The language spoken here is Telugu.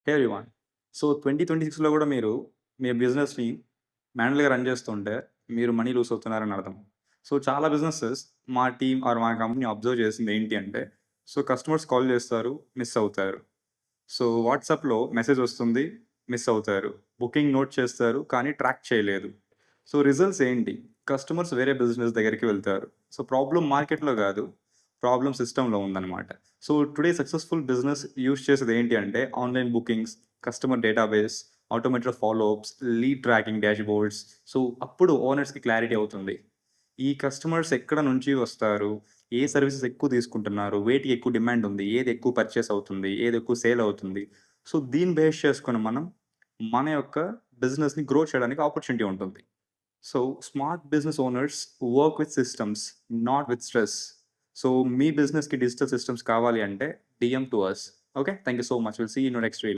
హే ఎవ్రీవన్. సో 2026లో గూడా మీరు మీ బిజినెస్‌ని మాన్యువల్‌గా రన్ చేస్తుంటే మీరు మనీ లూజ్ అవుతున్నారని అర్థం. సో చాలా బిజినెసెస్ మా టీమ్ ఆర్ మా కంపెనీ అబ్జర్వ్ చేసింది ఏంటి అంటే, సో కస్టమర్స్ కాల్ చేస్తారు, మిస్ అవుతారు. సో వాట్సాప్‌లో మెసేజ్ వస్తుంది, మిస్ అవుతారు. బుకింగ్ నోట్ చేస్తారు, కానీ ట్రాక్ చేయలేదు. సో రిజల్ట్స్ ఏంటి? కస్టమర్స్ వేరే బిజినెస్ దగ్గరికి వెళ్తారు. సో ప్రాబ్లమ్ మార్కెట్‌లో గాదు, ప్రాబ్లమ్ సిస్టమ్‌లో ఉందన్నమాట. So today successful business use చేసేది ఏంటి అంటే online bookings, customer database, automated follow ups, lead tracking dashboards. So అప్పుడు ఓనర్స్‌కి క్లారిటీ అవుతుంది. ఈ కస్టమర్స్ ఎక్కడ నుంచి వస్తారు? ఏ సర్వీసెస్ ఎక్కువ తీసుకుంటున్నారు? వేటికి ఎక్కువ డిమాండ్ ఉంది? ఏది ఎక్కువ పర్చేస్ అవుతుంది? ఏది ఎక్కువ సేల్ అవుతుంది? సో దీన్ని బేస్ చేసుకొని మనం మన యొక్క బిజినెస్‌ని గ్రో చేయడానికి ఆపర్చునిటీ ఉంటుంది. So smart business owners work with systems, not with stress. So మీ బిజినెస్‌కి డిజిటల్ సిస్టమ్స్ కావాలి అంటే DM to us. Okay. Thank you so much. Will see you in the next reel.